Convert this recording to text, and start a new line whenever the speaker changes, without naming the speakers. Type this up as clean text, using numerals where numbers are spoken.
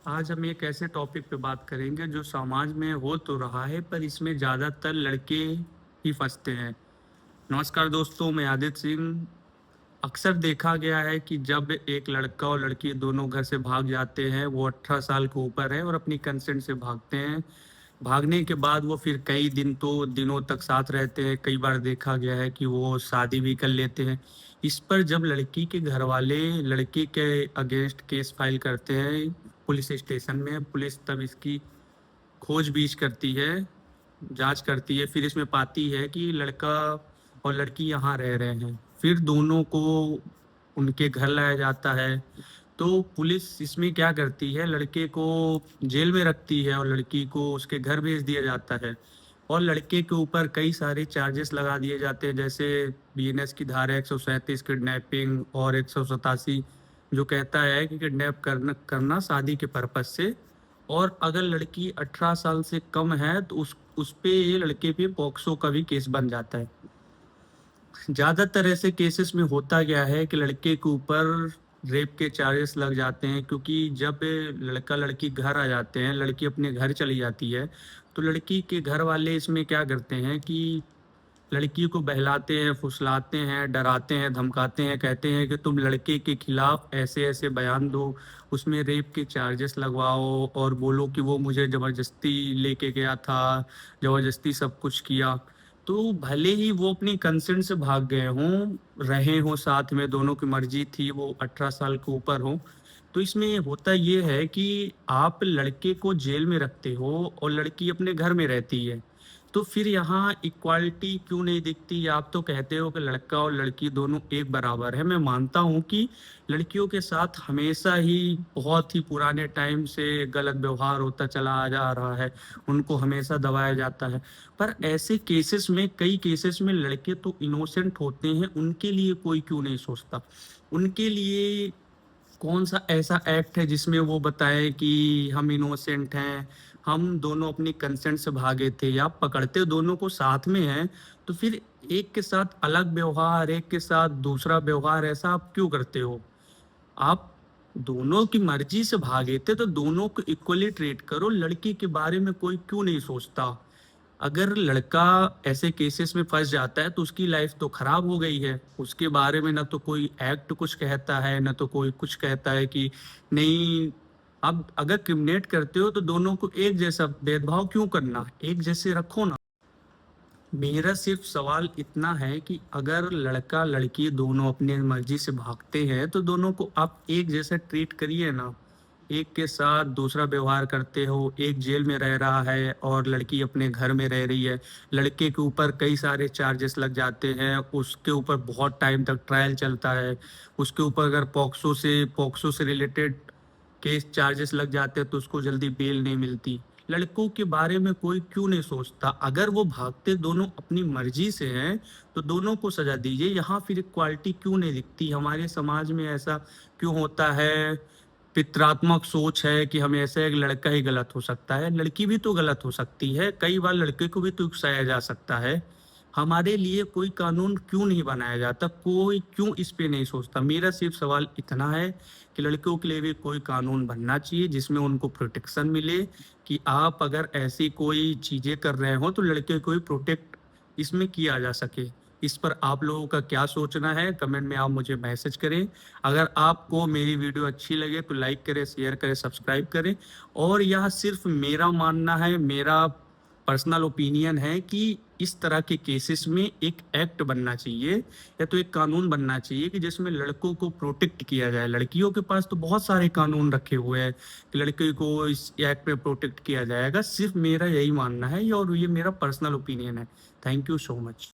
आज हम एक ऐसे टॉपिक पे बात करेंगे जो समाज में हो तो रहा है पर इसमें ज़्यादातर लड़के ही फंसते हैं। नमस्कार दोस्तों, मैं आदित्य सिंह। अक्सर देखा गया है कि जब एक लड़का और लड़की दोनों घर से भाग जाते हैं, वो 18 साल के ऊपर है और अपनी कंसेंट से भागते हैं। भागने के बाद वो फिर कई दिनों तक साथ रहते हैं। कई बार देखा गया है कि वो शादी भी कर लेते हैं। इस पर जब लड़की के घर वाले लड़के के अगेंस्ट केस फाइल करते हैं पुलिस स्टेशन में, पुलिस तब इसकी खोजबीन करती है, जांच करती है। फिर इसमें पाती है कि लड़का और लड़की यहाँ रह रहे हैं। फिर दोनों को उनके घर लाया जाता है। तो पुलिस इसमें क्या करती है, लड़के को जेल में रखती है और लड़की को उसके घर भेज दिया जाता है। और लड़के के ऊपर कई सारे चार्जेस लगा दिए जाते हैं, जैसे बीएनएस की धारा 137 किडनैपिंग और 187 जो कहता है कि किडनैप करना करना शादी के पर्पज से। और अगर लड़की 18 साल से कम है तो उस पे ये लड़के पे पॉक्सो का भी केस बन जाता है। ज्यादातर ऐसे केसेस में होता क्या है कि लड़के के ऊपर रेप के चार्जेस लग जाते हैं, क्योंकि जब लड़का लड़की घर आ जाते हैं, लड़की अपने घर चली जाती है, तो लड़की के घर वाले इसमें क्या करते हैं कि लड़की को बहलाते हैं, फुसलाते हैं, डराते हैं, धमकाते हैं, कहते हैं कि तुम लड़के के खिलाफ ऐसे ऐसे बयान दो, उसमें रेप के चार्जेस लगवाओ और बोलो कि वो मुझे जबरदस्ती लेके गया था, जबरदस्ती सब कुछ किया। तो भले ही वो अपनी कंसेंट से भाग गए हों, रहे हों साथ में, दोनों की मर्जी थी, वो 18 साल के ऊपर हो, तो इसमें होता ये है कि आप लड़के को जेल में रखते हो और लड़की अपने घर में रहती है। तो फिर यहाँ इक्वालिटी क्यों नहीं दिखती? आप तो कहते हो कि लड़का और लड़की दोनों एक बराबर है। मैं मानता हूँ कि लड़कियों के साथ हमेशा ही बहुत ही पुराने टाइम से गलत व्यवहार होता चला आ जा रहा है, उनको हमेशा दबाया जाता है। पर ऐसे केसेस में, कई केसेस में लड़के तो इनोसेंट होते हैं, उनके लिए कोई क्यों नहीं सोचता? उनके लिए कौन सा ऐसा एक्ट है जिसमें वो बताए कि हम इनोसेंट हैं, हम दोनों अपनी कंसेंट से भागे थे? या पकड़ते दोनों को साथ में हैं, तो फिर एक के साथ अलग व्यवहार, एक के साथ दूसरा व्यवहार, ऐसा आप क्यों करते हो? आप दोनों की मर्जी से भागे थे तो दोनों को इक्वली ट्रीट करो। लड़की के बारे में कोई क्यों नहीं सोचता? अगर लड़का ऐसे केसेस में फंस जाता है तो उसकी लाइफ तो खराब हो गई है। उसके बारे में ना तो कोई एक्ट कुछ कहता है, ना तो कोई कुछ कहता है कि नहीं। अब अगर क्रिमिनेट करते हो तो दोनों को एक जैसा भेदभाव क्यों करना, एक जैसे रखो ना। मेरा सिर्फ सवाल इतना है कि अगर लड़का लड़की दोनों अपनी मर्जी से भागते हैं तो दोनों को आप एक जैसा ट्रीट करिए ना। एक के साथ दूसरा व्यवहार करते हो, एक जेल में रह रहा है और लड़की अपने घर में रह रही है। लड़के के ऊपर कई सारे चार्जेस लग जाते हैं, उसके ऊपर बहुत टाइम तक ट्रायल चलता है। उसके ऊपर अगर पॉक्सो से रिलेटेड केस चार्जेस लग जाते हैं तो उसको जल्दी बेल नहीं मिलती। लड़कों के बारे में कोई क्यों नहीं सोचता? अगर वो भागते दोनों अपनी मर्जी से हैं तो दोनों को सजा दीजिए। यहाँ फिर इक्वालिटी क्यों नहीं दिखती? हमारे समाज में ऐसा क्यों होता है? पितरात्मक सोच है कि हमेशा एक लड़का ही गलत हो सकता है, लड़की भी तो गलत हो सकती है, कई बार लड़के को भी तो उकसाया जा सकता है। हमारे लिए कोई कानून क्यों नहीं बनाया जाता? कोई क्यों इस पे नहीं सोचता? मेरा सिर्फ सवाल इतना है कि लड़कियों के लिए भी कोई कानून बनना चाहिए जिसमें उनको प्रोटेक्शन मिले, कि आप अगर ऐसी कोई चीजें कर रहे हो तो लड़के को भी प्रोटेक्ट इसमें किया जा सके। इस पर आप लोगों का क्या सोचना है, कमेंट में आप मुझे मैसेज करें। अगर आपको मेरी वीडियो अच्छी लगे तो लाइक करें, शेयर करें, सब्सक्राइब करें। और यह सिर्फ मेरा मानना है, मेरा पर्सनल ओपिनियन है कि इस तरह के केसेस में एक एक्ट बनना चाहिए, या तो एक कानून बनना चाहिए कि जिसमें लड़कों को प्रोटेक्ट किया जाए। लड़कियों के पास तो बहुत सारे कानून रखे हुए हैं कि लड़के को इस एक्ट में प्रोटेक्ट किया जाएगा। सिर्फ मेरा यही मानना है और ये मेरा पर्सनल ओपिनियन है। Thank you so much.